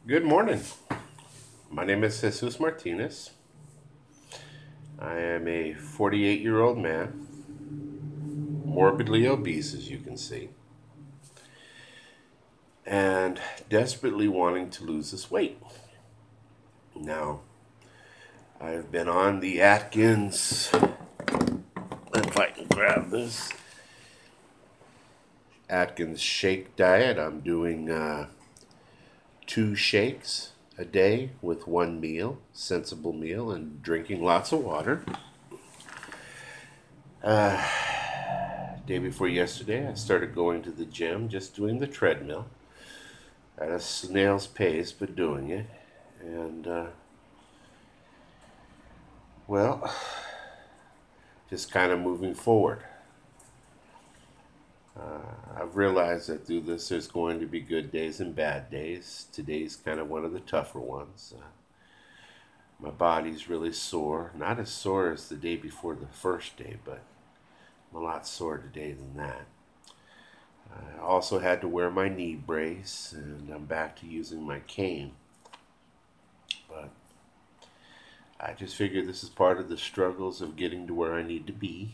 Good morning. My name is Jesus Martinez. I am a 48-year-old man, morbidly obese, as you can see, and desperately wanting to lose this weight. Now, I've been on the Atkins, if I can grab this, Atkins shake diet. I'm doing two shakes a day with one meal, sensible meal, and drinking lots of water. Uh, Day before yesterday, I started going to the gym, just doing the treadmill at a snail's pace, but doing it. And, well, just kind of moving forward. I've realized that through this, there's going to be good days and bad days. Today's kind of one of the tougher ones. My body's really sore. Not as sore as the day before the first day, but I'm a lot sore today than that. I also had to wear my knee brace, and I'm back to using my cane. But I just figured this is part of the struggles of getting to where I need to be,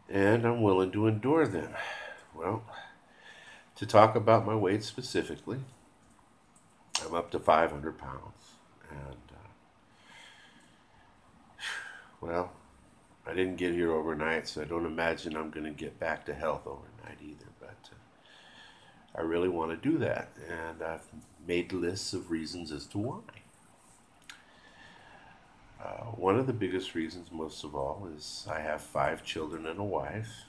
and I'm willing to endure them. Well, to talk about my weight specifically, I'm up to 500 pounds. And, well, I didn't get here overnight, so I don't imagine I'm going to get back to health overnight either. But I really want to do that, and I've made lists of reasons as to why. One of the biggest reasons, most of all, is I have five children and a wife,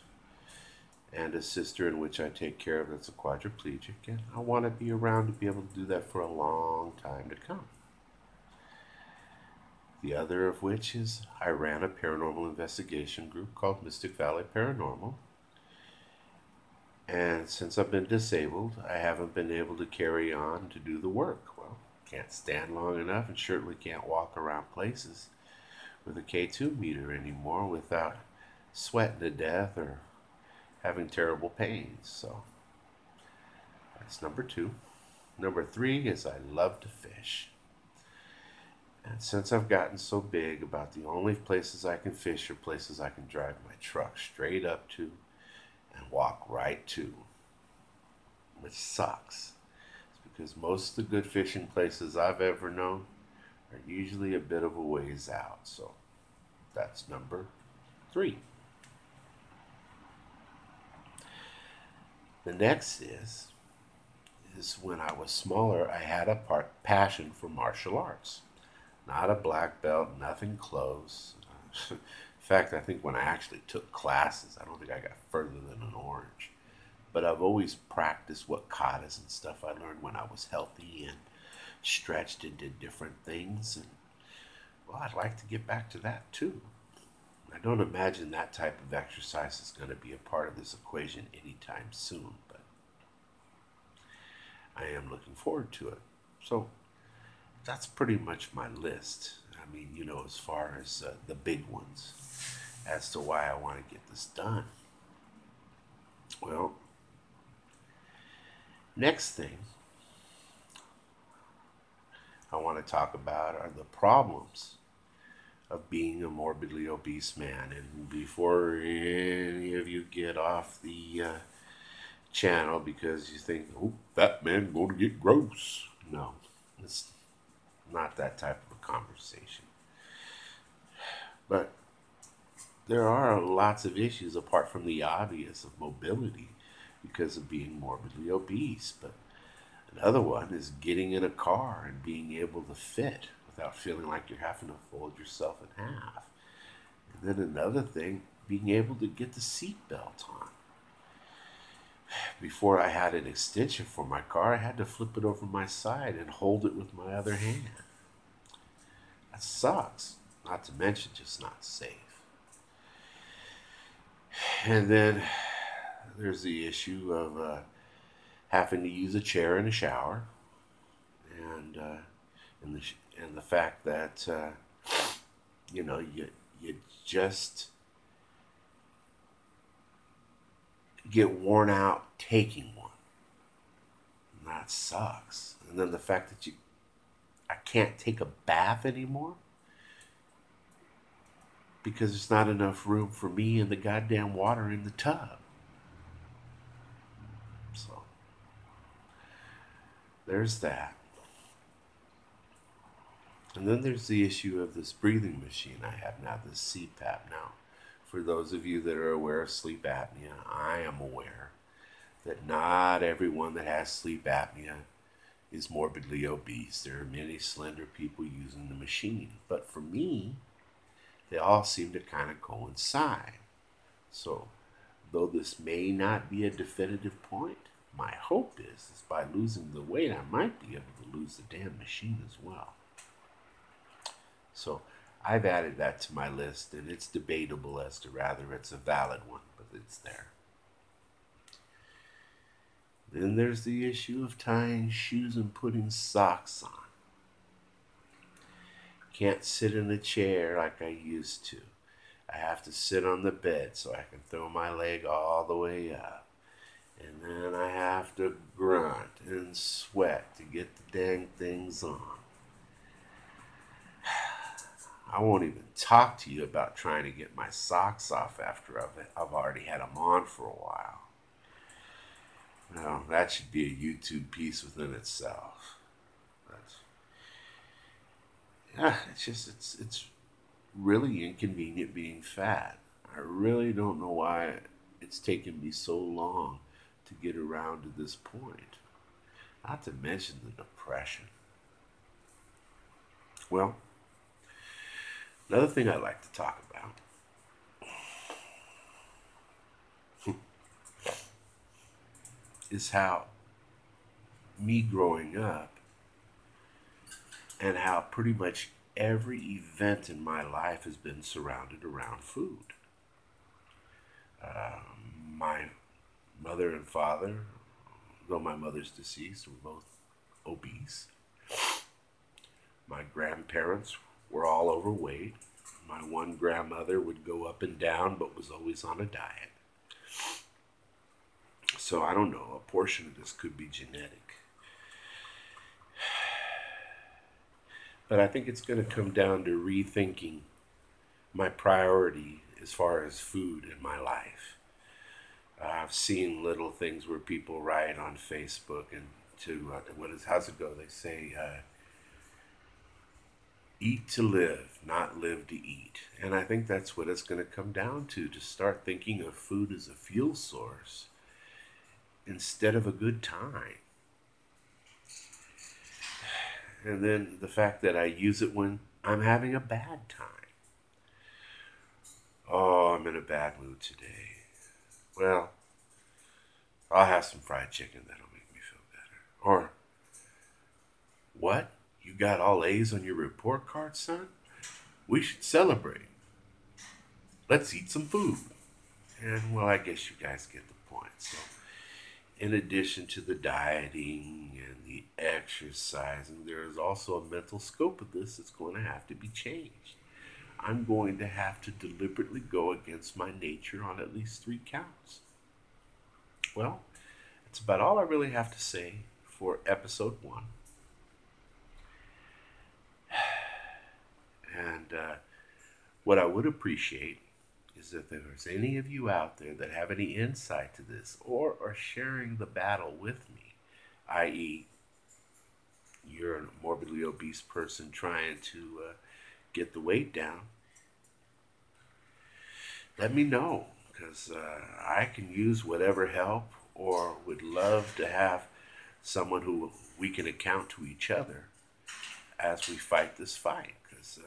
and a sister in which I take care of that's a quadriplegic, and I want to be around to be able to do that for a long time to come. The other of which is I ran a paranormal investigation group called Mystic Valley Paranormal, and since I've been disabled, I haven't been able to carry on to do the work. Well, can't stand long enough and certainly can't walk around places with a K2 meter anymore without sweating to death or having terrible pains. So that's number two. Number three is I love to fish. And since I've gotten so big, about the only places I can fish are places I can drive my truck straight up to and walk right to, which sucks. It's because most of the good fishing places I've ever known are usually a bit of a ways out. So that's number three. The next is when I was smaller, I had a passion for martial arts. Not a black belt, nothing close. In fact, I think when I actually took classes, I don't think I got further than an orange. But I've always practiced what katas and stuff I learned when I was healthy and stretched and did different things. And, well, I'd like to get back to that too. I don't imagine that type of exercise is going to be a part of this equation anytime soon, but I am looking forward to it. So that's pretty much my list. I mean, as far as the big ones as to why I want to get this done. Well, next thing I want to talk about are the problems of being a morbidly obese man. And before any of you get off the channel because you think, oh, that man going to get gross. No, it's not that type of a conversation. But there are lots of issues apart from the obvious of mobility because of being morbidly obese. But another one is getting in a car and being able to fit without feeling like you're having to fold yourself in half. And then another thing, being able to get the seatbelt on. Before I had an extension for my car, I had to flip it over my side and hold it with my other hand. That sucks. Not to mention just not safe. And then there's the issue of having to use a chair in a shower, and and the and the fact that you just get worn out taking one. That sucks. And then the fact that I can't take a bath anymore because there's not enough room for me and the goddamn water in the tub. So there's that. And then there's the issue of this breathing machine I have now, this CPAP now. For those of you that are aware of sleep apnea, I am aware that not everyone that has sleep apnea is morbidly obese. There are many slender people using the machine. But for me, they all seem to kind of coincide. So, though this may not be a definitive point, my hope is by losing the weight, I might be able to lose the damn machine as well. So, I've added that to my list, and it's debatable as to whether it's a valid one, but it's there. Then there's the issue of tying shoes and putting socks on. Can't sit in a chair like I used to. I have to sit on the bed so I can throw my leg all the way up. And then I have to grunt and sweat to get the dang things on. I won't even talk to you about trying to get my socks off after I've already had them on for a while. Now, that should be a YouTube piece within itself. But, yeah, it's really inconvenient being fat. I really don't know why it's taken me so long to get around to this point. Not to mention the depression. Well, another thing I'd like to talk about is how me growing up and how pretty much every event in my life has been surrounded around food. My mother and father, though my mother's deceased, were both obese. My grandparents were all overweight. My one grandmother would go up and down but was always on a diet. So I don't know, a portion of this could be genetic. But I think it's going to come down to rethinking my priority as far as food in my life. I've seen little things where people write on Facebook and how's it go? They say, eat to live, not live to eat. And I think that's what it's going to come down to start thinking of food as a fuel source instead of a good time. And then the fact that I use it when I'm having a bad time. Oh, I'm in a bad mood today. Well, I'll have some fried chicken. That'll make me feel better. Or, what? You got all A's on your report card, son? We should celebrate. Let's eat some food. And, well, I guess you guys get the point. So, in addition to the dieting and the exercising, there is also a mental scope of this that's going to have to be changed. I'm going to have to deliberately go against my nature on at least 3 counts. Well, that's about all I really have to say for episode 1. And what I would appreciate is if there's any of you out there that have any insight to this or are sharing the battle with me, i.e., you're a morbidly obese person trying to get the weight down, let me know, because I can use whatever help or would love to have someone who we can account to each other as we fight this fight, because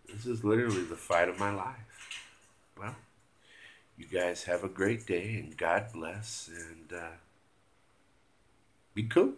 this is literally the fight of my life. Well, you guys have a great day, and God bless, and be cool.